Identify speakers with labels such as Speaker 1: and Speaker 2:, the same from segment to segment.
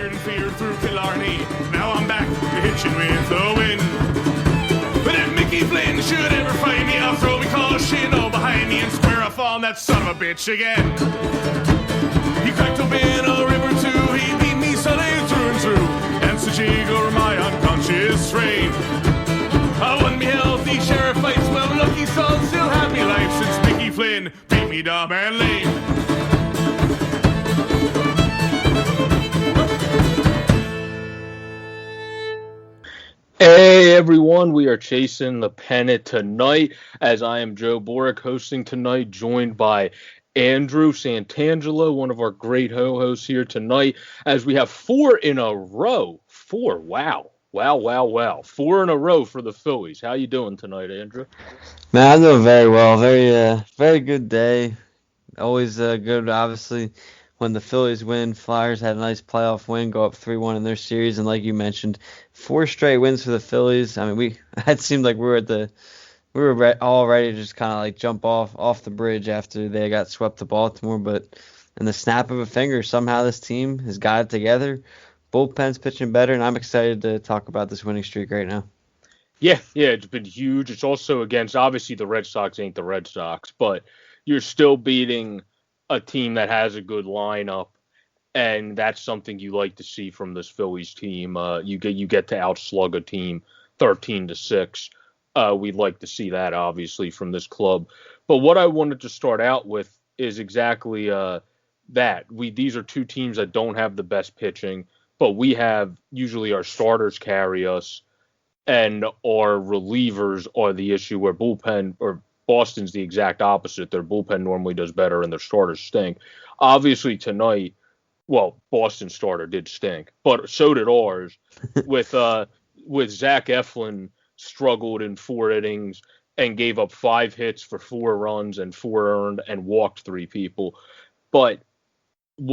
Speaker 1: feared and feared through Killarney. Now I'm back to hitching with the wind. But if Mickey Flynn should ever find me, I'll throw me caution all behind me and square off on that son of a bitch again. He cracked open a river too, he beat me solid through and through, and such over my unconscious frame. I won me healthy sheriff fights, well lucky son still had me life since Mickey Flynn beat me dumb and lame.
Speaker 2: Hey everyone, we are chasing the pennant tonight as I am Joe Borek hosting tonight, joined by Andrew Santangelo, one of our great hosts here tonight, as we have four in a row. Wow. 4 in a row for the Phillies. How you doing tonight, Andrew?
Speaker 3: Man, I'm doing very well. Very good day. Always good, obviously, when the Phillies win. Flyers had a nice playoff win, go up 3-1 in their series, and like you mentioned, 4 straight wins for the Phillies. I mean, it seemed like we were all ready to just kind of like jump off the bridge after they got swept to Baltimore, but in the snap of a finger, somehow this team has got it together. Bullpen's pitching better, and I'm excited to talk about this winning streak right now.
Speaker 2: Yeah, it's been huge. It's also against, obviously, the Red Sox ain't the Red Sox, but you're still beating a team that has a good lineup, and that's something you like to see from this Phillies team. You get to outslug a team 13-6. We'd like to see that, obviously, from this club. But what I wanted to start out with is exactly that. These are two teams that don't have the best pitching, but we have usually our starters carry us, and our relievers are the issue, where bullpen or Boston's the exact opposite. Their bullpen normally does better and their starters stink. Obviously tonight, well, Boston's starter did stink, but so did ours. with Zach Eflin struggled in 4 innings and gave up 5 hits for 4 runs and 4 earned and walked 3 people. But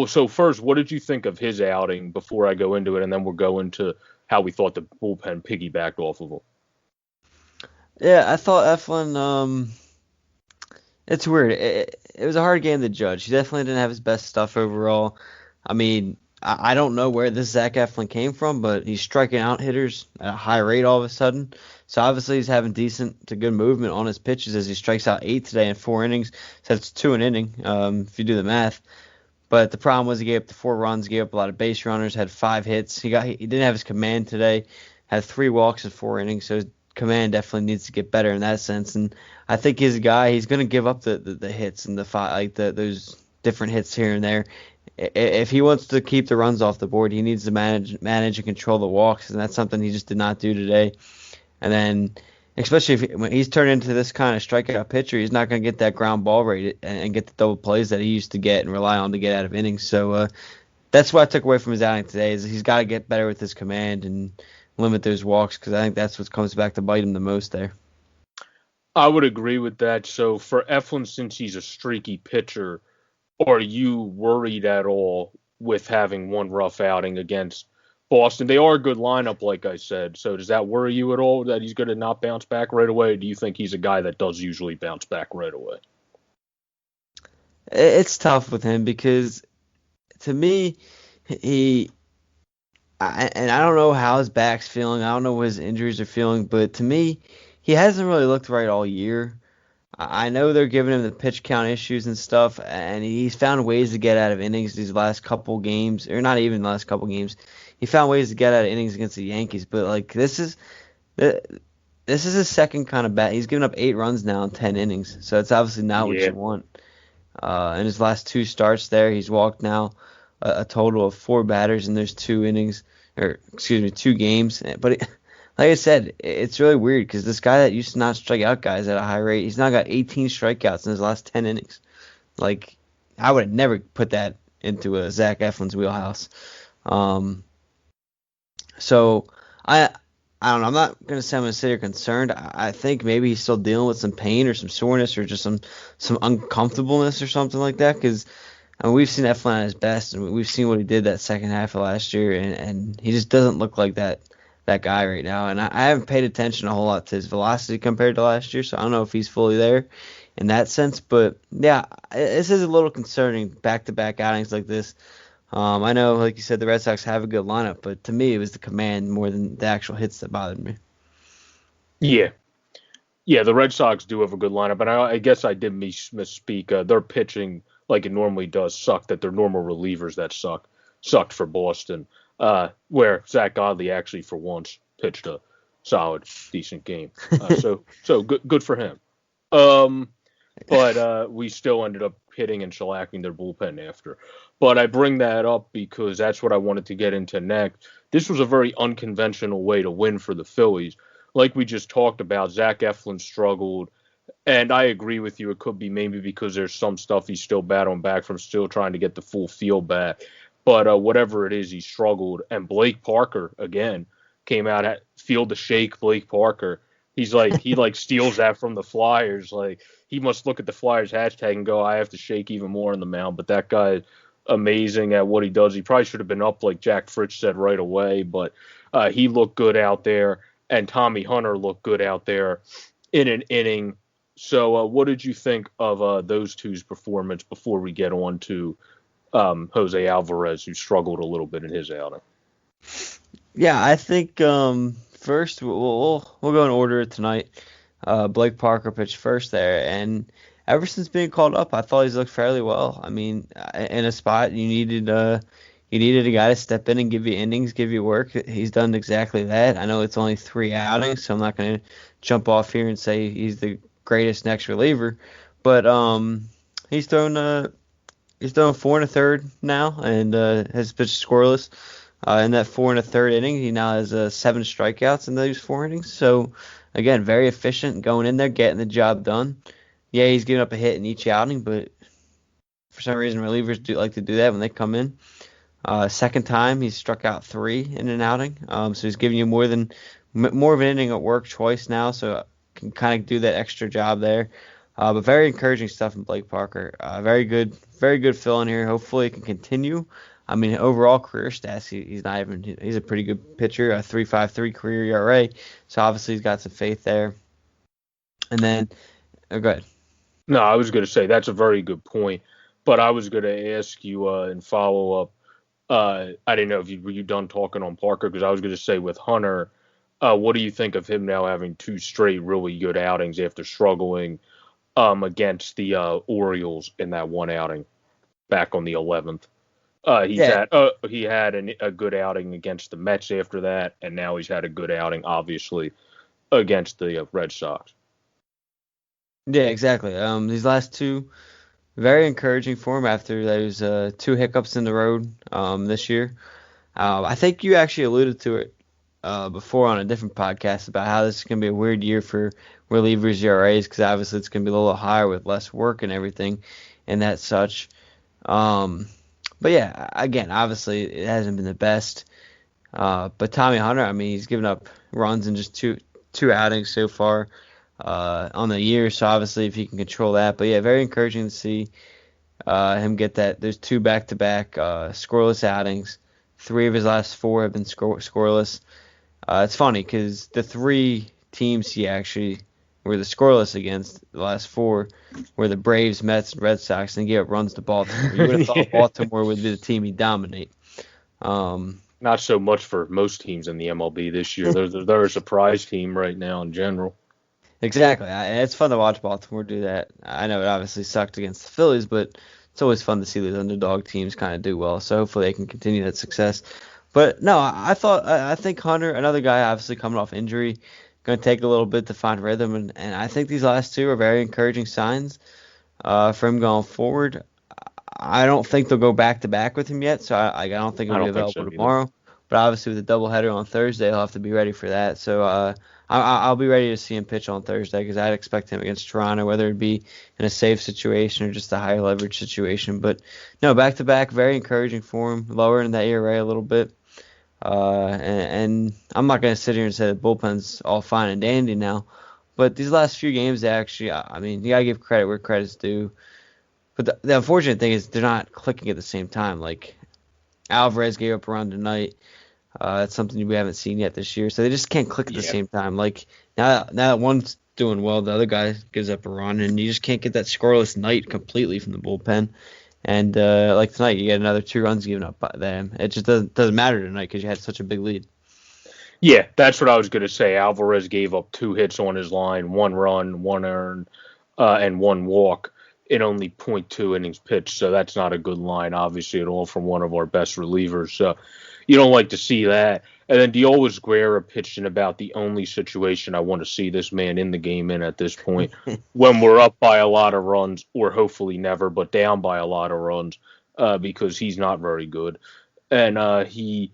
Speaker 2: so first, what did you think of his outing before I go into it, and then we'll go into how we thought the bullpen piggybacked off of him?
Speaker 3: Yeah, I thought Eflin, it's weird. It was a hard game to judge. He definitely didn't have his best stuff overall. I mean, I don't know where this Zach Eflin came from, but he's striking out hitters at a high rate all of a sudden. So obviously he's having decent to good movement on his pitches as he strikes out 8 today in 4 innings. So that's 2 an inning, if you do the math. But the problem was he gave up the 4 runs, gave up a lot of base runners, had 5 hits. He didn't have his command today, had 3 walks in 4 innings, so his command definitely needs to get better in that sense. And I think he's a guy, he's going to give up the hits and those different hits here and there. If he wants to keep the runs off the board, he needs to manage and control the walks, and that's something he just did not do today. And then, especially when he's turned into this kind of strikeout pitcher, he's not going to get that ground ball rate and get the double plays that he used to get and rely on to get out of innings. So that's what I took away from his outing today, is he's got to get better with his command and limit those walks, because I think that's what comes back to bite him the most there.
Speaker 2: I would agree with that. So for Eflin, since he's a streaky pitcher, are you worried at all with having one rough outing against Boston? They are a good lineup, like I said. So does that worry you at all that he's going to not bounce back right away? Or do you think he's a guy that does usually bounce back right away?
Speaker 3: It's tough with him because, to me, I don't know how his back's feeling. I don't know what his injuries are feeling. But to me, he hasn't really looked right all year. I know they're giving him the pitch count issues and stuff, and he's found ways to get out of innings these last couple games, or not even the last couple games. He found ways to get out of innings against the Yankees, but like this is his second kind of bat. He's given up 8 runs now in 10 innings, so it's obviously not what you want. In his last 2 starts there, he's walked now a total of 4 batters in those 2 games. But like I said, it's really weird because this guy that used to not strike out guys at a high rate, he's now got 18 strikeouts in his last 10 innings. Like, I would have never put that into a Zach Eflin's wheelhouse. So I don't know. I'm not going to say I'm going to sit here concerned. I think maybe he's still dealing with some pain or some soreness or just some uncomfortableness or something like that, because we've seen Eflin at his best, and we've seen what he did that second half of last year, and he just doesn't look like that guy right now. And I haven't paid attention a whole lot to his velocity compared to last year, so I don't know if he's fully there in that sense. But, yeah, this is a little concerning, back-to-back outings like this. I know, like you said, the Red Sox have a good lineup, but to me, it was the command more than the actual hits that bothered me.
Speaker 2: Yeah. Yeah, the Red Sox do have a good lineup, and I guess I did misspeak. Their pitching, like it normally does, sucked. That their normal relievers that sucked for Boston. Where Zach Godley actually for once pitched a solid, decent game. So good for him. Um, but we still ended up hitting and shellacking their bullpen after. But I bring that up because that's what I wanted to get into next. This was a very unconventional way to win for the Phillies. Like we just talked about, Zach Eflin struggled, and I agree with you. It could be maybe because there's some stuff he's still battling back from, still trying to get the full feel back. But whatever it is, he struggled. And Blake Parker again came out at field to shake. Blake Parker, he steals that from the Flyers. Like he must look at the Flyers hashtag and go, I have to shake even more on the mound. But that guy, amazing at what he does. He probably should have been up like Jack Fritz said right away, but he looked good out there. And Tommy Hunter looked good out there in an inning. So what did you think of those two's performance before we get on to Jose Alvarez, who struggled a little bit in his outing?
Speaker 3: Yeah, I think first we'll go in order tonight. Blake Parker pitched first there, and ever since being called up, I thought he's looked fairly well. I mean, in a spot you needed a guy to step in and give you innings, give you work. He's done exactly that. I know it's only 3 outings, so I'm not going to jump off here and say he's the greatest next reliever, but he's thrown 4 1/3 now and has pitched scoreless. In that 4 1/3 inning, he now has 7 strikeouts in those 4 innings. So again, very efficient, going in there, getting the job done. Yeah, he's giving up a hit in each outing, but for some reason, relievers do like to do that when they come in. Second time, he's struck out 3 in an outing. So he's giving you more of an inning at work twice now, so can kind of do that extra job there. But very encouraging stuff from Blake Parker. Very good fill in here. Hopefully it can continue. I mean, overall career stats, he's a pretty good pitcher, a 3.53 career ERA. So obviously he's got some faith there. And then, go ahead.
Speaker 2: No, I was going to say that's a very good point. But I was going to ask you in follow up. I didn't know if were you done talking on Parker, because I was going to say with Hunter, what do you think of him now having 2 straight really good outings after struggling against the Orioles in that one outing back on the 11th? He had a good outing against the Mets after that, and now he's had a good outing, obviously, against the Red Sox.
Speaker 3: Yeah, exactly. These last 2, very encouraging for him after those 2 hiccups in the road this year. I think you actually alluded to it before on a different podcast about how this is going to be a weird year for relievers ERAs, because obviously it's going to be a little higher with less work and everything and that such. But yeah, again, obviously it hasn't been the best. But Tommy Hunter, I mean, he's given up runs in just two outings so far on the year. So obviously if he can control that. But yeah, very encouraging to see him get those 2 back-to-back scoreless outings. 3 of his last 4 have been scoreless. It's funny because the 3 teams he actually were the scoreless against, the last 4, were the Braves, Mets, and Red Sox, and he gave up runs to Baltimore. You would have thought Baltimore would be the team he'd dominate.
Speaker 2: Not so much for most teams in the MLB this year. They're a surprise team right now in general.
Speaker 3: Exactly. It's fun to watch Baltimore do that. I know it obviously sucked against the Phillies, but it's always fun to see these underdog teams kind of do well. So hopefully they can continue that success. But no, I think Hunter, another guy obviously coming off injury, going to take a little bit to find rhythm, and I think these last 2 are very encouraging signs for him going forward. I don't think they'll go back to back with him yet, so I don't think he'll be available tomorrow. But obviously with the doubleheader on Thursday, he'll have to be ready for that. So I'll be ready to see him pitch on Thursday, because I'd expect him against Toronto, whether it be in a safe situation or just a high leverage situation. But no, back to back, very encouraging for him, lowering that ERA a little bit. And I'm not going to sit here and say the bullpen's all fine and dandy now, but these last few games, they actually, I mean, you got to give credit where credit's due. But the unfortunate thing is they're not clicking at the same time. Like, Alvarez gave up a run tonight. That's something we haven't seen yet this year. So they just can't click at the same time. Like, now that one's doing well, the other guy gives up a run, and you just can't get that scoreless night completely from the bullpen. And like tonight, you get another 2 runs given up by them. It just doesn't matter tonight because you had such a big lead.
Speaker 2: Yeah, that's what I was going to say. Alvarez gave up 2 hits on his line, 1 run, 1 earned, and 1 walk in only .2 innings pitched. So that's not a good line, obviously, at all from one of our best relievers. So you don't like to see that. And then Diolis Guerra pitched in about the only situation I want to see this man in the game in at this point, when we're up by a lot of runs, or hopefully never, but down by a lot of runs, because he's not very good. And he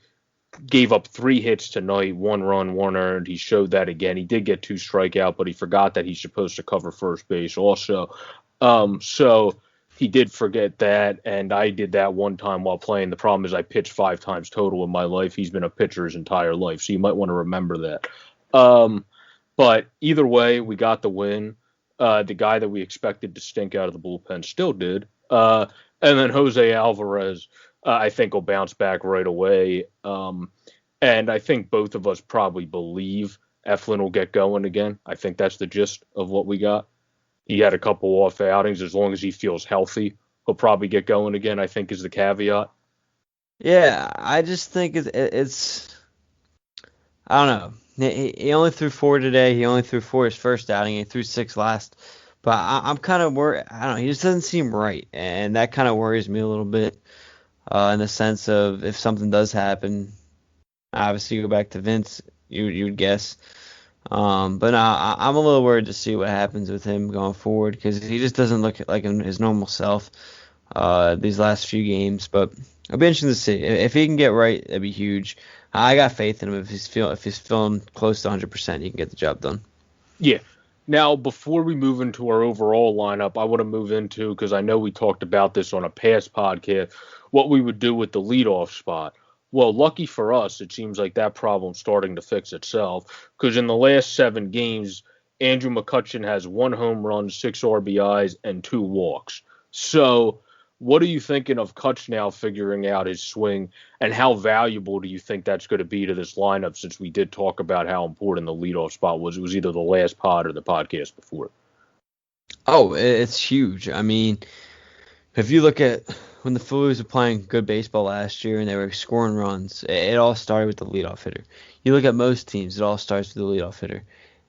Speaker 2: gave up 3 hits tonight, 1 run, 1 earned. He showed that again. He did get 2 strikeout, but he forgot that he's supposed to cover first base also. So he did forget that, and I did that one time while playing. The problem is I pitched 5 times total in my life. He's been a pitcher his entire life, so you might want to remember that. But either way, we got the win. The guy that we expected to stink out of the bullpen still did. And then Jose Alvarez, I think, will bounce back right away. And I think both of us probably believe Eflin will get going again. I think that's the gist of what we got. He had a couple off outings. As long as he feels healthy, he'll probably get going again, I think, is the caveat.
Speaker 3: Yeah, I just think it's I don't know. He only threw 4 today. He only threw 4 his first outing. He threw 6 last. But I'm kind of worried. I don't know. He just doesn't seem right, and that kind of worries me a little bit. In the sense of if something does happen, obviously you go back to Vince, you'd guess. But no, I'm a little worried to see what happens with him going forward because he just doesn't look like his normal self these last few games. But it'll be interesting to see if he can get right. That'd be huge. I got faith in him. If he's feeling close to 100%, he can get the job done.
Speaker 2: Yeah. Now, before we move into our overall lineup, I want to move into, because I know we talked about this on a past podcast, what we would do with the leadoff spot. Well, lucky for us, it seems like that problem's starting to fix itself, because in the last 7 games, Andrew McCutchen has 1 home run, 6 RBIs, and 2 walks. So what are you thinking of Kutch now figuring out his swing, and how valuable do you think that's going to be to this lineup, since we did talk about how important the leadoff spot was? It was either the last pod or the podcast before.
Speaker 3: Oh, it's huge. I mean, if you look at when the Phillies were playing good baseball last year and they were scoring runs, it all started with the leadoff hitter. You look at most teams, it all starts with the leadoff hitter.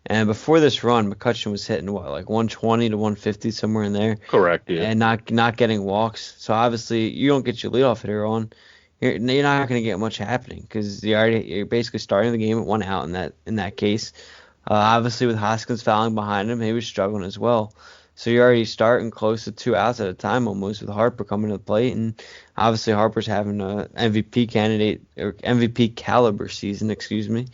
Speaker 3: And before this run, McCutchen was hitting like 120 to 150 somewhere in there.
Speaker 2: Correct, yeah.
Speaker 3: And not getting walks. So obviously, you don't get your leadoff hitter on, you're not going to get much happening because you're basically starting the game at 1 out in that case. Obviously, with Hoskins fouling behind him, he was struggling as well. So you're already starting close to 2 outs at a time almost with Harper coming to the plate, and obviously Harper's having a MVP candidate or MVP caliber season, excuse me.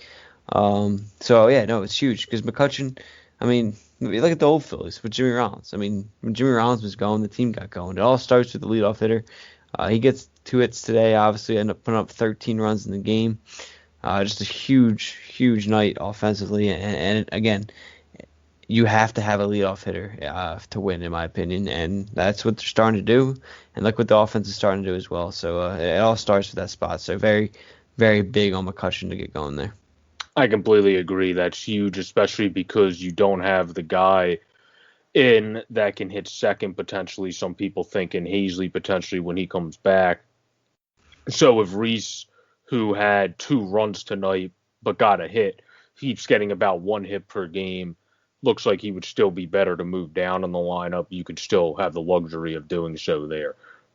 Speaker 3: So yeah, no, it's huge because McCutchen. I mean, look at the old Phillies with Jimmy Rollins. I mean, when Jimmy Rollins was going, the team got going. It all starts with the leadoff hitter. He gets 2 hits today. Obviously, ended up putting up 13 runs in the game. Just a huge night offensively, and again, you have to have a leadoff hitter to win, in my opinion, and that's what they're starting to do. And look what the offense is starting to do as well. So it all starts with that spot. So very, very big on McCutchen to get going there.
Speaker 2: I completely agree. That's huge, especially because you don't have the guy in that can hit second potentially. Some people thinking Hazley potentially when he comes back. So if Reese, who had 2 runs tonight but got a hit, keeps getting about 1 hit per game, looks like he would still be better to move down in the lineup. You could still have the luxury of doing so there.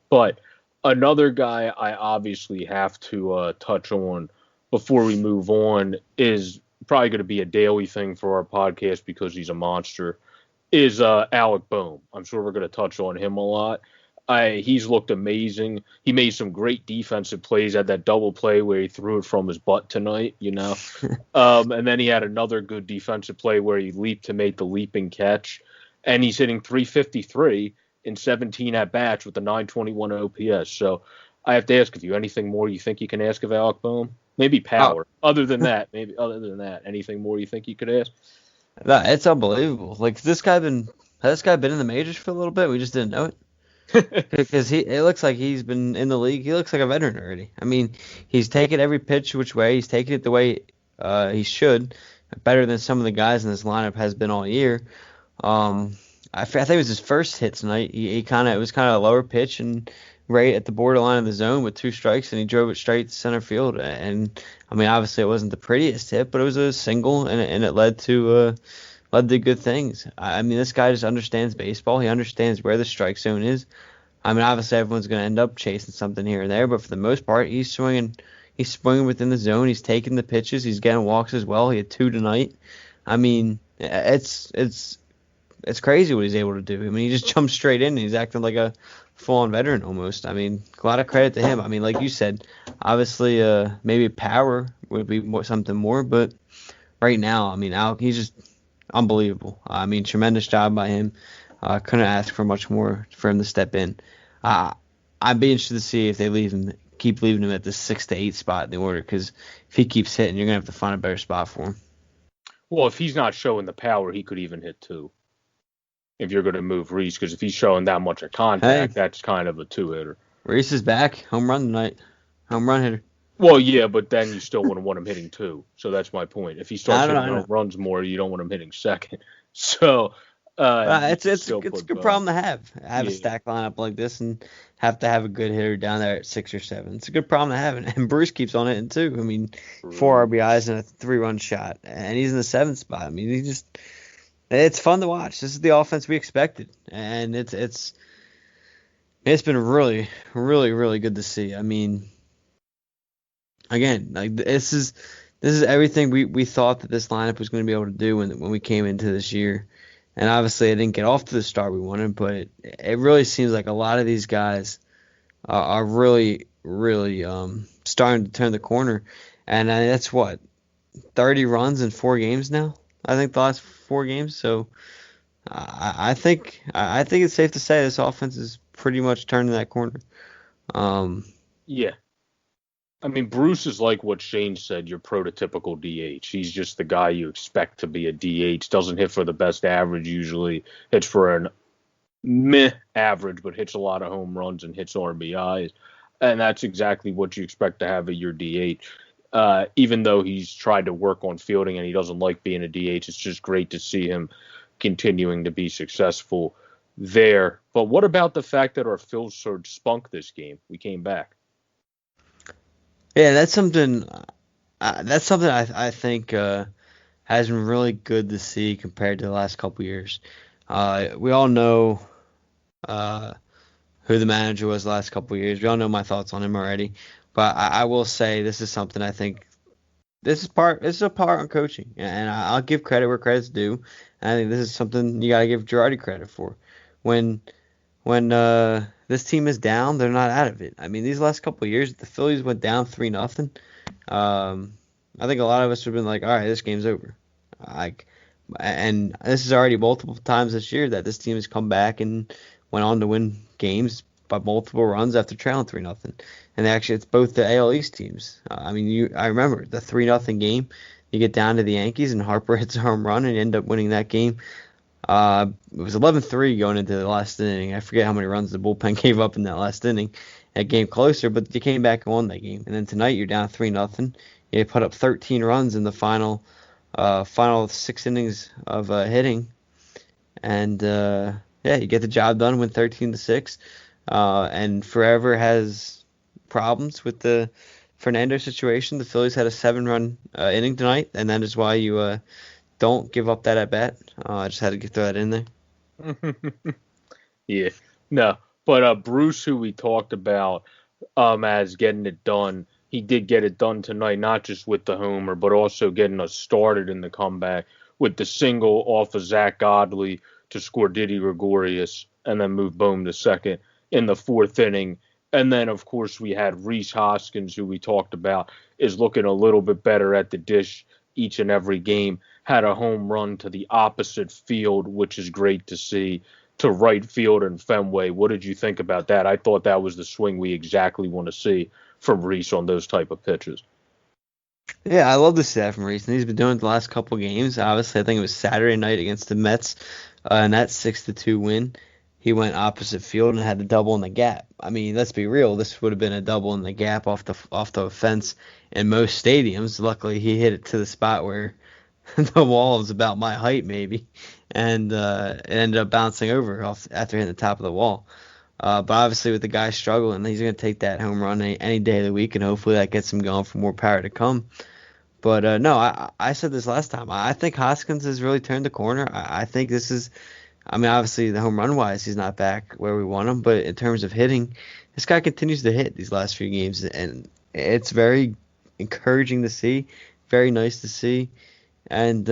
Speaker 2: But another guy I obviously have to touch on before we move on is probably going to be a daily thing for our podcast because he's a monster, is Alec Bohm. I'm sure we're going to touch on him a lot. He's looked amazing. He made some great defensive plays at that double play where he threw it from his butt tonight, and then he had another good defensive play where he leaped to make the leaping catch. And he's hitting .353 in 17 at-bats with a .921 OPS. So I have to ask of you, anything more you think you can ask of Alec Bohm? Maybe power. Other than that, anything more you think you could ask?
Speaker 3: No, it's unbelievable. Like, has this guy been in the majors for a little bit? We just didn't know it. Because it looks like he's been in the league. He looks like a veteran already. I mean, he's taken every pitch which way. He's taken it the way he should. Better than some of the guys in this lineup has been all year. I think it was his first hit tonight. He kind of it was kind of a lower pitch and right at the borderline of the zone with 2 strikes, and he drove it straight to center field. And I mean, obviously, it wasn't the prettiest hit, but it was a single, and it led to good things. I mean, this guy just understands baseball. He understands where the strike zone is. I mean, obviously, everyone's going to end up chasing something here and there, but for the most part, he's swinging. He's swinging within the zone. He's taking the pitches. He's getting walks as well. He had 2 tonight. I mean, it's crazy what he's able to do. I mean, he just jumped straight in and he's acting like a full-on veteran almost. I mean, a lot of credit to him. I mean, like you said, obviously, maybe power would be something more, but right now, I mean, he's just unbelievable. I mean, tremendous job by him. Couldn't ask for much more for him to step in. I'd be interested to see if they keep leaving him at the 6 to 8 spot in the order, because if he keeps hitting, you're gonna have to find a better spot for him.
Speaker 2: Well, if he's not showing the power, he could even hit 2. If you're going to move Reese, because if he's showing that much of contact, that's kind of a 2-hitter.
Speaker 3: Reese is back, home run tonight, home run hitter.
Speaker 2: Well, yeah, but then you still wouldn't want him hitting 2. So that's my point. If he starts hitting home runs more, you don't want him hitting second. So
Speaker 3: it's a good problem to have a stack lineup like this and have to have a good hitter down there at 6 or 7. It's a good problem to have, and Bruce keeps on hitting too. I mean, 4 RBIs and a 3-run shot, and he's in the 7th spot. I mean, it's fun to watch. This is the offense we expected, and it's been really, really, really good to see. I mean, again, like this is everything we thought that this lineup was going to be able to do when we came into this year. And obviously, it didn't get off to the start we wanted, but it really seems like a lot of these guys are really, really starting to turn the corner. And that's 30 runs in 4 games now. I think the last 4 games. So I think it's safe to say this offense is pretty much turning that corner.
Speaker 2: Yeah. I mean, Bruce is like what Shane said, your prototypical DH. He's just the guy you expect to be a DH. Doesn't hit for the best average usually. Hits for an meh average, but hits a lot of home runs and hits RBIs. And that's exactly what you expect to have at your DH. Even though he's tried to work on fielding and he doesn't like being a DH, it's just great to see him continuing to be successful there. But what about the fact that our Phil surge spunk this game? We came back.
Speaker 3: Yeah, that's something. I think has been really good to see compared to the last couple years. We all know who the manager was the last couple years. We all know my thoughts on him already. But I will say this is something I think this is a part on coaching, and I'll give credit where credit's due. And I think this is something you got to give Girardi credit for. When this team is down, they're not out of it. I mean, these last couple of years, the Phillies went down 3-0. I think a lot of us have been like, all right, this game's over. And this is already multiple times this year that this team has come back and went on to win games by multiple runs after trailing 3-0. And actually, it's both the AL East teams. I remember the 3-0 game. You get down to the Yankees, and Harper hits a home run, and you end up winning that game. It was 11-3 going into the last inning. I forget how many runs the bullpen gave up in that last inning. That game closer, but you came back and won that game. And then tonight you're down 3-0. You put up 13 runs in the final 6 innings of hitting, and you get the job done, win 13-6. And Forever has problems with the Fernando situation. The Phillies had a 7-run inning tonight, and that is why you don't give up that at bat. I just had to throw that in there.
Speaker 2: Yeah, no, but Bruce, who we talked about as getting it done, he did get it done tonight, not just with the homer, but also getting us started in the comeback with the single off of Zach Godley to score Didi Gregorius and then move Bohm to second in the 4th inning. And then, of course, we had Rhys Hoskins, who we talked about, is looking a little bit better at the dish each and every game. Had a home run to the opposite field, which is great to see, to right field and Fenway. What did you think about that? I thought that was the swing we exactly want to see from Rhys on those type of pitches.
Speaker 3: Yeah, I love to see that from Rhys. And he's been doing it the last couple games. Obviously, I think it was Saturday night against the Mets, and that 6-2 win. He went opposite field and had the double in the gap. I mean, let's be real. This would have been a double in the gap off the fence in most stadiums. Luckily, he hit it to the spot where the wall is about my height, maybe. and it ended up bouncing over off after hitting the top of the wall. But obviously, with the guy struggling, he's going to take that home run any day of the week, and hopefully that gets him going for more power to come. But no, I said this last time. I think Hoskins has really turned the corner. I think this is, I mean, obviously the home run wise, he's not back where we want him, but in terms of hitting, this guy continues to hit these last few games, and it's very encouraging to see, very nice to see, and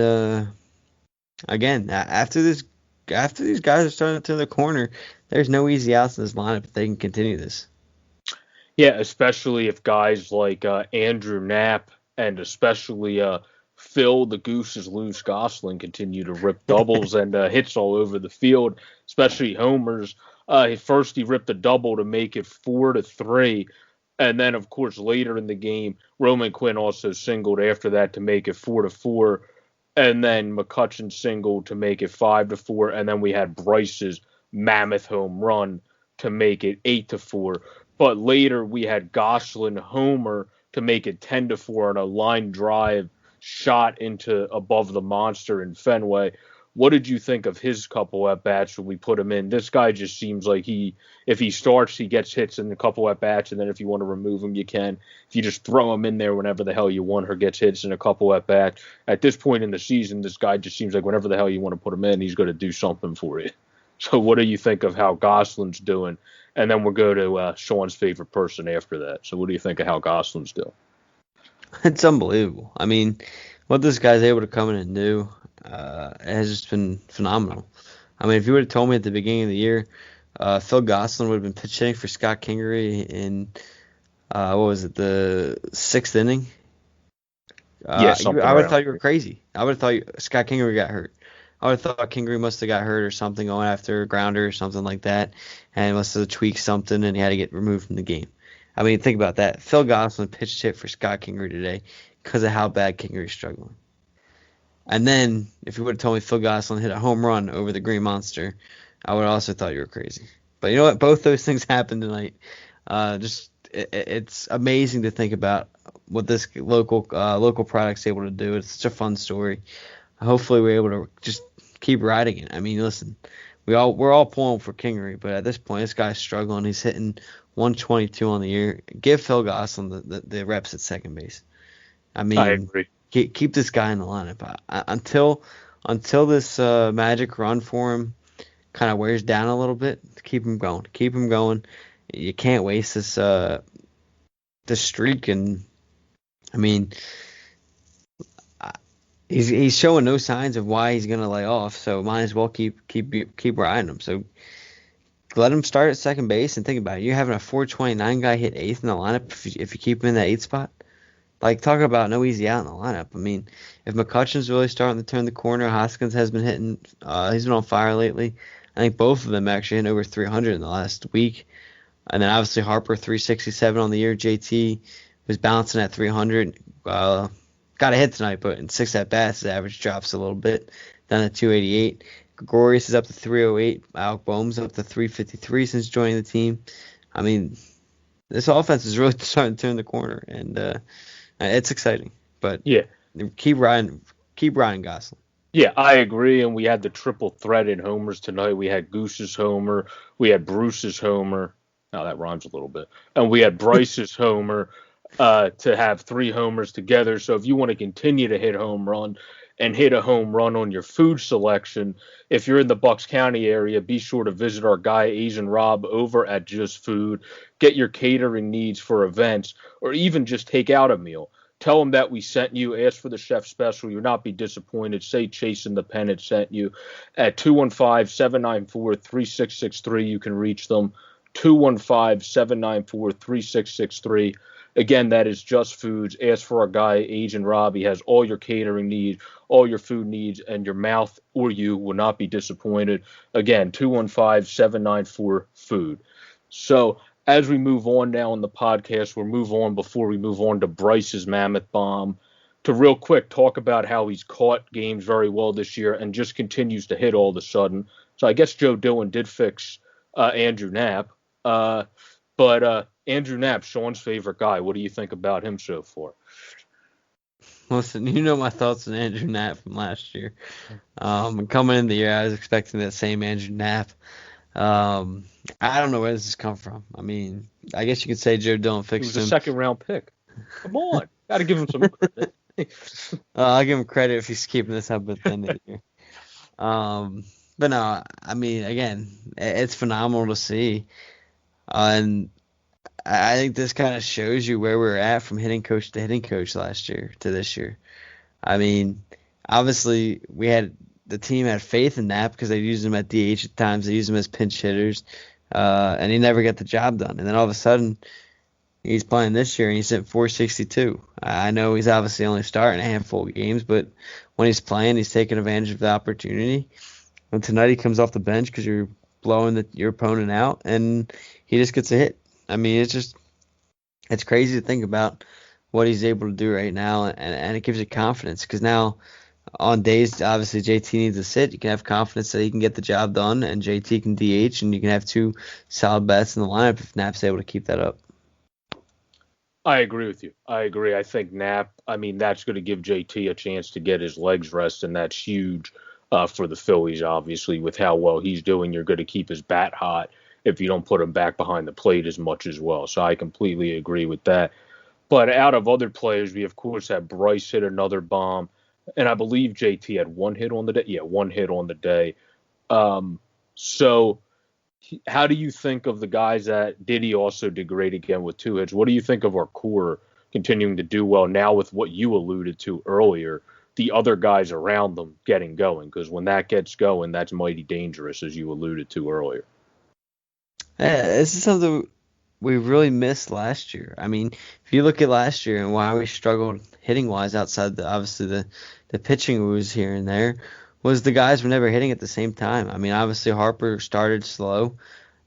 Speaker 3: again, after these guys are starting to turn the corner, there's no easy outs in this lineup if they can continue this.
Speaker 2: Yeah, especially if guys like Andrew Knapp and especially Phil the Goose's Loose Gosselin continue to rip doubles and hits all over the field, especially homers. First, he ripped a double to make it 4-3. And then, of course, later in the game, Roman Quinn also singled after that to make it 4-4. And then McCutchen singled to make it 5-4. And then we had Bryce's mammoth home run to make it 8-4. But later we had Gosselin homer to make it 10-4 on a line drive shot into above the monster in Fenway. What did you think of his couple at bats when we put him in? This guy just seems like if he starts, he gets hits in a couple at bats, and then if you want to remove him, you can. If you just throw him in there whenever the hell you want, or gets hits in a couple at bats. At this point in the season, this guy just seems like whenever the hell you want to put him in, he's going to do something for you. So what do you think of how Gosselin's doing? And then we'll go to Sean's favorite person after that. So what do you think of how Gosselin's doing?
Speaker 3: It's unbelievable. I mean, what this guy's able to come in and do has just been phenomenal. I mean, if you would have told me at the beginning of the year, Phil Gosselin would have been pitch hitting for Scott Kingery in, what was it, the 6th inning?
Speaker 2: Yeah,
Speaker 3: I would have thought you were crazy. I would have thought Scott Kingery got hurt. I would have thought Kingery must have got hurt or something going after a grounder or something like that, and must have tweaked something and he had to get removed from the game. I mean, think about that. Phil Gosselin pitched hit for Scott Kingery today because of how bad Kingery's struggling. And then, if you would have told me Phil Gosselin hit a home run over the Green Monster, I would have also thought you were crazy. But you know what? Both those things happened tonight. It's amazing to think about what this local product's able to do. It's such a fun story. Hopefully, we're able to just keep riding it. I mean, listen, we're all pulling for Kingery, but at this point, this guy's struggling. He's hitting 122 on the year. Give Phil Gosselin the reps at second base. I mean,
Speaker 2: I agree.
Speaker 3: Keep this guy in the lineup until this magic run for him kind of wears down a little bit. Keep him going. Keep him going. You can't waste this streak. And I mean, he's showing no signs of why he's gonna lay off. So might as well keep riding him. So let him start at second base and think about it. You're having a 429 guy hit 8th in the lineup if you keep him in that 8th spot. Like, talk about no easy out in the lineup. I mean, if McCutchen's really starting to turn the corner, Hoskins has been hitting. He's been on fire lately. I think both of them actually hit over 300 in the last week. And then obviously Harper 367 on the year. JT was bouncing at 300. Got a hit tonight, but in 6 at bats, his average drops a little bit down to 288. Gregorius is up to 308. Alec Boehm's up to 353 since joining the team. I mean, this offense is really starting to turn the corner, and it's exciting. But
Speaker 2: yeah,
Speaker 3: keep riding Gosselin.
Speaker 2: Yeah, I agree. And we had the triple threat in homers tonight. We had Goose's homer. We had Bruce's homer. Now that rhymes a little bit. And we had Bryce's homer to have 3 homers together. So if you want to continue to hit home run and hit a home run on your food selection, if you're in the Bucks County area, be sure to visit our guy Asian Rob over at Just Food. Get your catering needs for events, or even just take out a meal. Tell them that we sent you. Ask for the chef special. You'll not be disappointed. Say Chasing the Pennant sent you. At 215-794-3663, you can reach them. 215-794-3663. Again, that is Just Foods. Ask for our guy, Agent Rob. He has all your catering needs, all your food needs, and your mouth or you will not be disappointed. Again, 215-794-FOOD. So as we move on now in the podcast, we'll move on before we move on to Bryce's Mammoth Bomb to real quick talk about how he's caught games very well this year and just continues to hit all of a sudden. So I guess Joe Dillon did fix Andrew Knapp. But Andrew Knapp, Sean's favorite guy. What do you think about him so far?
Speaker 3: Listen, you know my thoughts on Andrew Knapp from last year. Coming in the year, I was expecting that same Andrew Knapp. Um, I don't know where this has come from. I mean, I guess you could say Joe Dillon
Speaker 2: He
Speaker 3: fixed
Speaker 2: was a
Speaker 3: him.
Speaker 2: second round pick. Come on, got to give him some credit.
Speaker 3: I'll give him credit if he's keeping this up at the end of the year. But no, I mean, again, it's phenomenal to see. And I think this kind of shows you where we're at from hitting coach to hitting coach last year to this year. I mean, obviously, the team had faith in that because they used him at DH at times. They used him as pinch hitters, and he never got the job done. And then all of a sudden, he's playing this year and he's at 462. I know he's obviously only starting a handful of games, but when he's playing, he's taking advantage of the opportunity. And tonight he comes off the bench because you're blowing your opponent out, and he just gets a hit. I mean, it's crazy to think about what he's able to do right now, and it gives you confidence because now on days, obviously, JT needs to sit. You can have confidence that he can get the job done, and JT can DH, and you can have two solid bats in the lineup if Knapp's able to keep that up.
Speaker 2: I agree with you. I agree. I think Knapp, I mean, that's going to give JT a chance to get his legs rest, and that's huge for the Phillies, obviously, with how well he's doing. You're going to keep his bat hot if you don't put him back behind the plate as much as well. So I completely agree with that. But out of other players, we, of course, had Bryce hit another bomb, and I believe JT had one hit on the day. Yeah, one hit on the day. So how do you think of the guys that Diddy also did great again with two hits? What do you think of our core continuing to do well now with what you alluded to earlier, the other guys around them getting going? Because when that gets going, that's mighty dangerous, as you alluded to earlier.
Speaker 3: Yeah, this is something we really missed last year. I mean, if you look at last year and why we struggled hitting wise outside obviously the pitching was here and there, was the guys were never hitting at the same time. I mean, obviously Harper started slow,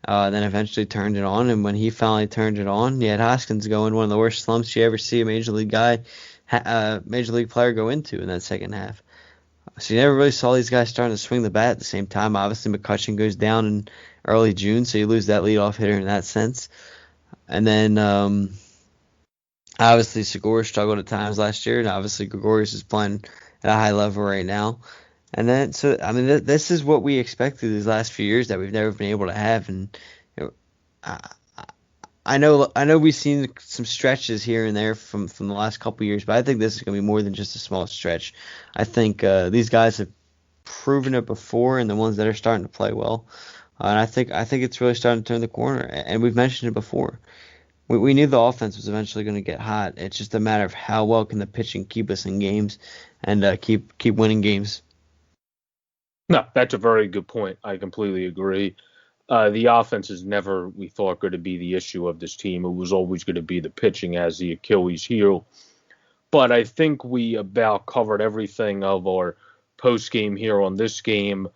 Speaker 3: then eventually turned it on, and when he finally turned it on, you had Hoskins go in one of the worst slumps you ever see a major league player go into in that second half. So you never really saw these guys starting to swing the bat at the same time. Obviously McCutchen goes down in early June, so you lose that leadoff hitter in that sense. And then obviously Segura struggled at times last year, and obviously Gregorius is playing at a high level right now. And then, so I mean, this is what we expected these last few years that we've never been able to have. And you know, I know we've seen some stretches here and there from the last couple of years, but I think this is going to be more than just a small stretch. I think these guys have proven it before, and the ones that are starting to play well. And I think it's really starting to turn the corner. And we've mentioned it before. We knew the offense was eventually going to get hot. It's just a matter of how well can the pitching keep us in games and keep winning games.
Speaker 2: No, that's a very good point. I completely agree. The offense is never, we thought, going to be the issue of this team. It was always going to be the pitching as the Achilles heel. But I think we about covered everything of our post game here on this game.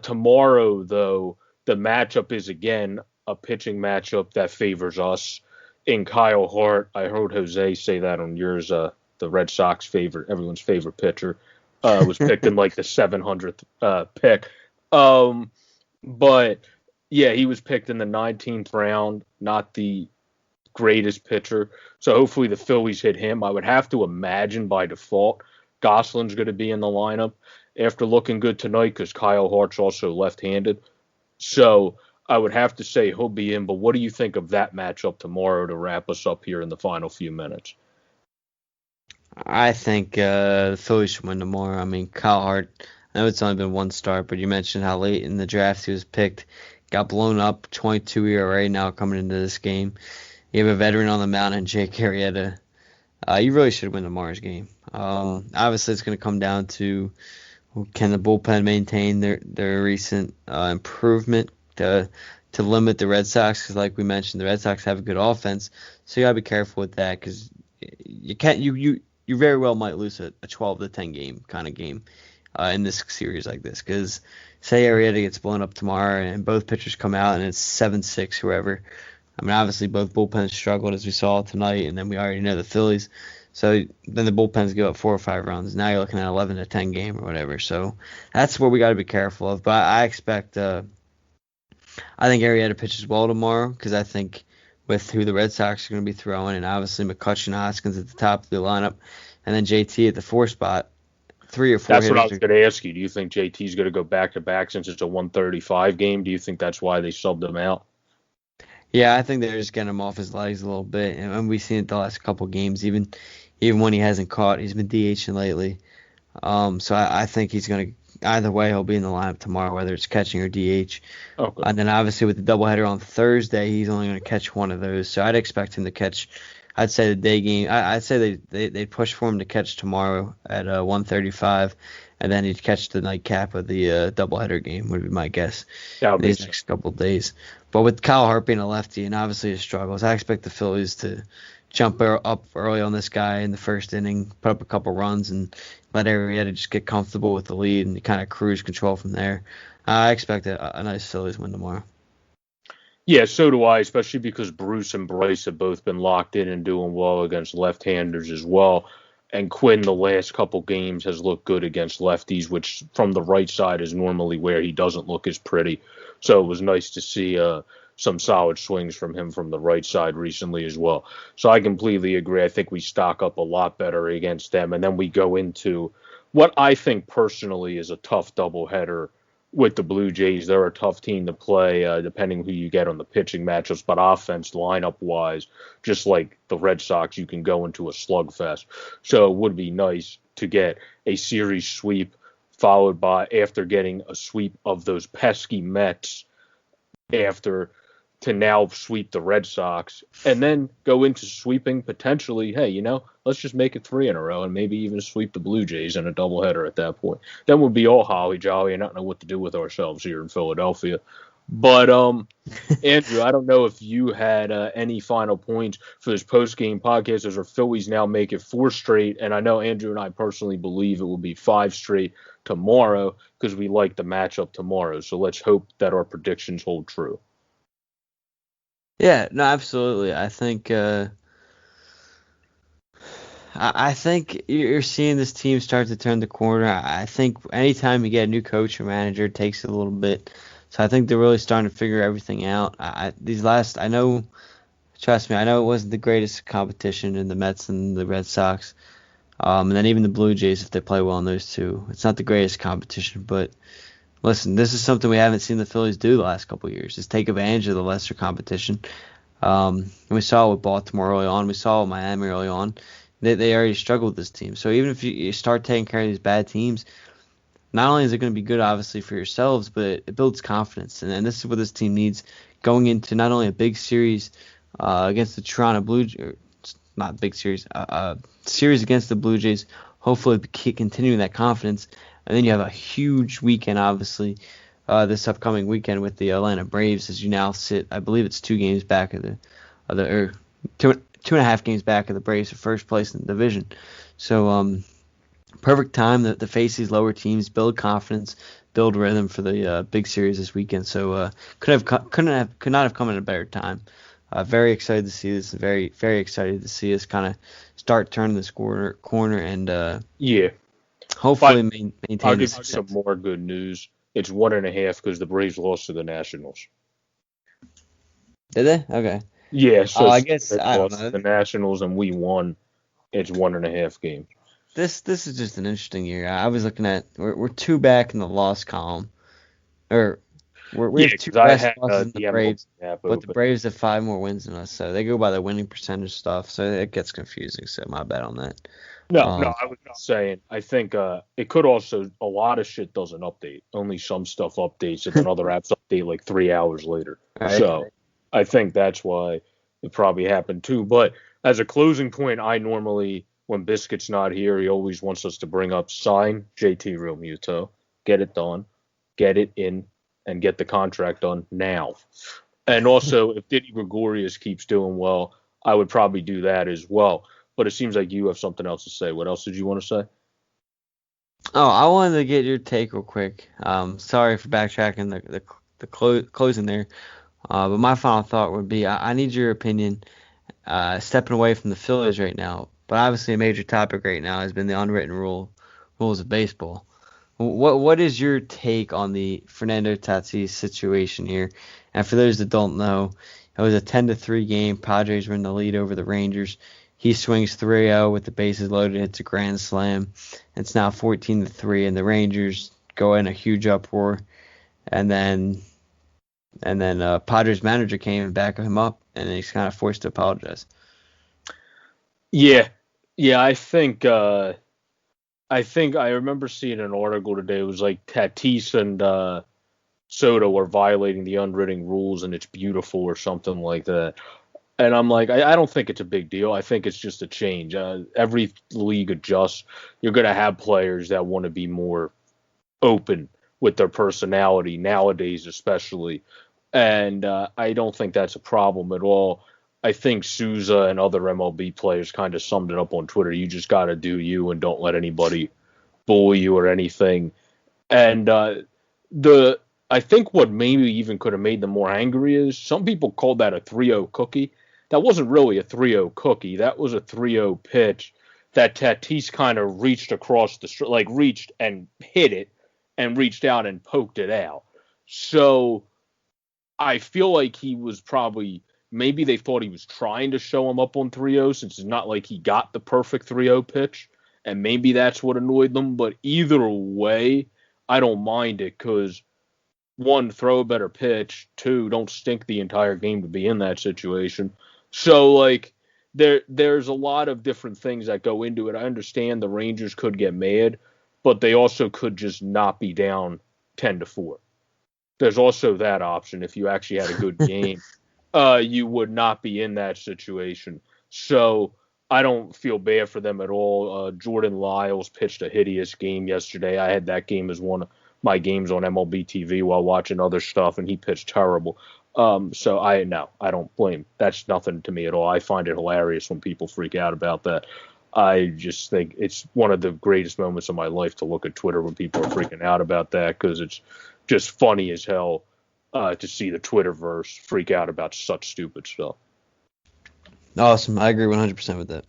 Speaker 2: Tomorrow, though, the matchup is again a pitching matchup that favors us in Kyle Hart. I heard Jose say that on yours, the Red Sox favorite, everyone's favorite pitcher. Was picked in like the 700th pick. But yeah, he was picked in the 19th round, not the greatest pitcher. So hopefully the Phillies hit him. I would have to imagine by default Gosselin's going to be in the lineup after looking good tonight because Kyle Hart's also left-handed. So I would have to say he'll be in. But what do you think of that matchup tomorrow to wrap us up here in the final few minutes?
Speaker 3: I think the Phillies should win tomorrow. I mean, Kyle Hart, I know it's only been one start, but you mentioned how late in the draft he was picked. Got blown up, 22 ERA now coming into this game. You have a veteran on the mound in Jake Arrieta. You really should win tomorrow's game. Obviously, it's going to come down to can the bullpen maintain their recent improvement to limit the Red Sox, because like we mentioned, the Red Sox have a good offense, so you got to be careful with that because you very well might lose a 12-10 game kind of game in this series like this. Because say Arrieta gets blown up tomorrow and both pitchers come out and it's 7-6 whoever. I mean, obviously both bullpens struggled as we saw tonight, and then we already know the Phillies. So then the bullpens give up 4 or 5 runs. Now you're looking at 11-10 game or whatever. So that's what we got to be careful of. But I expect, I think Arrieta pitches well tomorrow because I think with who the Red Sox are going to be throwing, and obviously McCutchen, Hoskins at the top of the lineup, and then JT at the 4 spot. 3 or 4
Speaker 2: That's what I
Speaker 3: hitters.
Speaker 2: was going to ask you. Do you think JT's going to go back-to-back since it's a 135 game? Do you think that's why they subbed him out?
Speaker 3: Yeah, I think they're just getting him off his legs a little bit, and we've seen it the last couple games. Even when he hasn't caught, he's been DHing lately. So I think he's going to either way he'll be in the lineup tomorrow, whether it's catching or DH.
Speaker 2: Okay.
Speaker 3: And then obviously with the doubleheader on Thursday, he's only going to catch one of those. So I'd expect him to catch. I'd say the day game. I'd say they push for him to catch tomorrow at 1:35, and then he'd catch the nightcap of the doubleheader game. Would be my guess. These next couple of days. But with Kyle Hart being a lefty and obviously his struggles, I expect the Phillies to jump up early on this guy in the first inning, put up a couple runs, and let Arrieta just get comfortable with the lead and kind of cruise control from there. I expect a nice Phillies win tomorrow.
Speaker 2: Yeah, so do I, especially because Bruce and Bryce have both been locked in and doing well against left-handers as well. And Quinn, the last couple games, has looked good against lefties, which from the right side is normally where he doesn't look as pretty. So it was nice to see some solid swings from him from the right side recently as well. So I completely agree. I think we stock up a lot better against them. And then we go into what I think personally is a tough doubleheader with the Blue Jays. They're a tough team to play, depending who you get on the pitching matchups. But offense, lineup-wise, just like the Red Sox, you can go into a slugfest. So it would be nice to get a series sweep followed by, after getting a sweep of those pesky Mets, to now sweep the Red Sox, and then go into sweeping potentially, hey, let's just make it 3 in a row and maybe even sweep the Blue Jays in a doubleheader at that point. Then we'll be all holly jolly and not know what to do with ourselves here in Philadelphia. But, Andrew, I don't know if you had any final points for this post-game podcast, as our Phillies now make it 4 straight, and I know Andrew and I personally believe it will be 5 straight tomorrow because we like the matchup tomorrow. So let's hope that our predictions hold true.
Speaker 3: Yeah, no, absolutely. I think I think you're seeing this team start to turn the corner. I think anytime you get a new coach or manager, it takes a little bit. So I think they're really starting to figure everything out. Trust me, I know it wasn't the greatest competition in the Mets and the Red Sox, and then even the Blue Jays if they play well in those two. It's not the greatest competition, but listen, this is something we haven't seen the Phillies do the last couple of years, is take advantage of the lesser competition. And we saw it with Baltimore early on. We saw it with Miami early on. They already struggled with this team. So even if you start taking care of these bad teams, not only is it going to be good, obviously, for yourselves, but it builds confidence. And this is what this team needs going into not only a big series against the Toronto Blue Jays, not big series, series against the Blue Jays, hopefully continuing that confidence. And then you have a huge weekend, obviously, this upcoming weekend with the Atlanta Braves, as you now sit, I believe it's 2 games back or 2.5 games back of the Braves for first place in the division. So perfect time to face these lower teams, build confidence, build rhythm for the big series this weekend. So could not have come at a better time. Very excited to see this. Very, very excited to see us kind of start turning this corner and
Speaker 2: yeah.
Speaker 3: Hopefully maintain.
Speaker 2: I'll give you some more good news. It's 1.5 because the Braves lost to the Nationals.
Speaker 3: Did they? Okay.
Speaker 2: Yeah, so
Speaker 3: I guess I don't
Speaker 2: lost
Speaker 3: know.
Speaker 2: to the Nationals and we won. It's 1.5 games.
Speaker 3: This is just an interesting year. I was looking at we're 2 back in the loss column, or we have 2 losses in the Braves, but the Braves have 5 more wins than us, so they go by the winning percentage stuff. So it gets confusing. So my bet on that.
Speaker 2: No, I was just saying, I think it could also, a lot of shit doesn't update. Only some stuff updates, and then other apps update like 3 hours later. Right. So I think that's why it probably happened too. But as a closing point, I normally, when Biscuit's not here, he always wants us to bring up sign JT Realmuto, get it done, get it in, and get the contract done now. And also, if Diddy Gregorius keeps doing well, I would probably do that as well. But it seems like you have something else to say. What else did you want to say?
Speaker 3: Oh, I wanted to get your take real quick. Sorry for backtracking the closing there. But my final thought would be I need your opinion stepping away from the Phillies right now. But obviously a major topic right now has been the unwritten rules of baseball. What is your take on the Fernando Tatis situation here? And for those that don't know, it was a 10-3 game. Padres were in the lead over the Rangers. He swings 3-0 with the bases loaded, hits a grand slam. It's now 14-3, and the Rangers go in a huge uproar. And then Padres manager came and backed him up, and he's kind of forced to apologize.
Speaker 2: Yeah, I think I remember seeing an article today. It was like Tatis and Soto were violating the unwritten rules, and it's beautiful or something like that. And I'm like, I don't think it's a big deal. I think it's just a change. Every league adjusts. You're going to have players that want to be more open with their personality nowadays, especially. And I don't think that's a problem at all. I think Souza and other MLB players kind of summed it up on Twitter. You just got to do you and don't let anybody bully you or anything. And I think what maybe even could have made them more angry is some people called that a 3-0 cookie. That wasn't really a 3-0 cookie. That was a 3-0 pitch that Tatis kind of reached across reached and hit it and reached out and poked it out. So I feel like he was maybe they thought he was trying to show him up on 3-0 since it's not like he got the perfect 3-0 pitch, and maybe that's what annoyed them. But either way, I don't mind it because, one, throw a better pitch. Two, don't stink the entire game to be in that situation. So, like, there's a lot of different things that go into it. I understand the Rangers could get mad, but they also could just not be down 10-4. There's also that option. If you actually had a good game, you would not be in that situation. So I don't feel bad for them at all. Jordan Lyles pitched a hideous game yesterday. I had that game as one of my games on MLB TV while watching other stuff, and he pitched terrible. So I don't blame. That's nothing to me at all. I find it hilarious when people freak out about that. I just think it's one of the greatest moments of my life to look at Twitter when people are freaking out about that, because it's just funny as hell to see the Twitterverse freak out about such stupid stuff.
Speaker 3: Awesome. I agree 100% with that.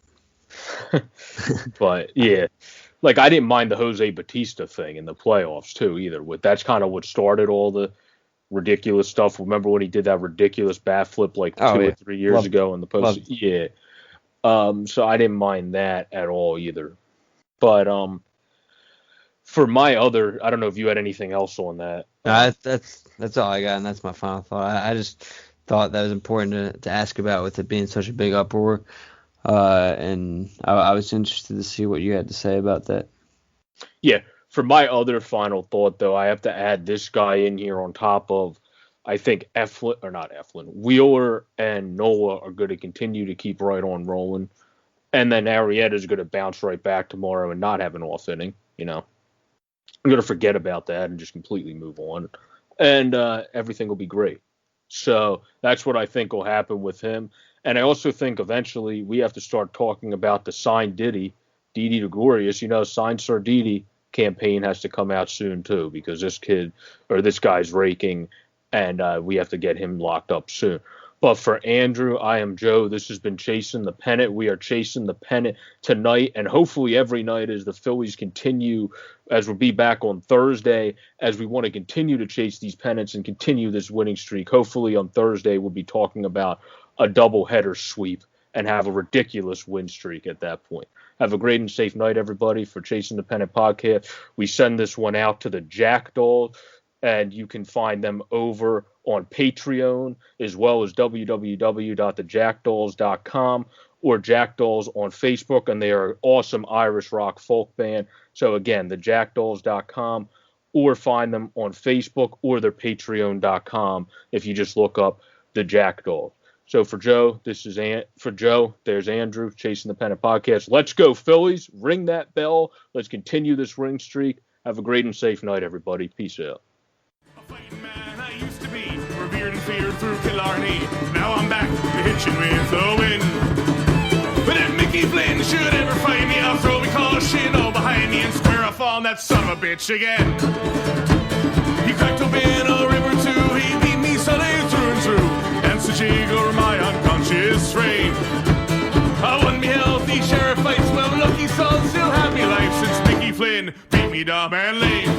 Speaker 2: But yeah, like I didn't mind the Jose Bautista thing in the playoffs too either. That's kind of what started all the ridiculous stuff. Remember when he did that ridiculous bat flip like 2 or 3 years ago in the post? Yeah. So I didn't mind that at all either. But for my other, I don't know if you had anything else on that.
Speaker 3: That's all I got, and that's my final thought. I just thought that was important to ask about with it being such a big uproar. And I was interested to see what you had to say about that.
Speaker 2: Yeah. For my other final thought, though, I have to add this guy in here on top of, I think Wheeler and Nola are going to continue to keep right on rolling. And then Arrieta is going to bounce right back tomorrow and not have an off inning. I'm going to forget about that and just completely move on. And everything will be great. So that's what I think will happen with him. And I also think eventually we have to start talking about the signed Didi Gregorius. Signed Sir Didi campaign has to come out soon too, because this guy's raking, and we have to get him locked up soon. But for Andrew, I am Joe. This has been Chasing the Pennant. We are chasing the pennant tonight, and hopefully every night as the Phillies continue, as we'll be back on Thursday, as we want to continue to chase these pennants and continue this winning streak. Hopefully on Thursday we'll be talking about a doubleheader sweep and have a ridiculous win streak at that point. Have a great and safe night, everybody. For Chasing the Pennant podcast, we send this one out to the Jackdaws, and you can find them over on Patreon, as well as www.thejackdaws.com or Jackdaws on Facebook, and they are an awesome Irish rock folk band. So again, thejackdaws.com, or find them on Facebook or their patreon.com if you just look up the Jackdaws. So for Joe, there's Andrew, Chasing the Pennant podcast. Let's go, Phillies. Ring that bell. Let's continue this ring streak. Have a great and safe night, everybody. Peace out.
Speaker 1: A fighting man I used to be, revered and feared through Killarney. Now I'm back, hitching with the wind. But if Mickey Flynn should ever find me, I'll throw me caution all behind me and square off on that son of a bitch again. He cracked open a river too, he beat me Sunday through and through, and such over my unconscious frame. I won me healthy sheriff fights, well lucky son still had me life since Mickey Flynn beat me dumb and lame.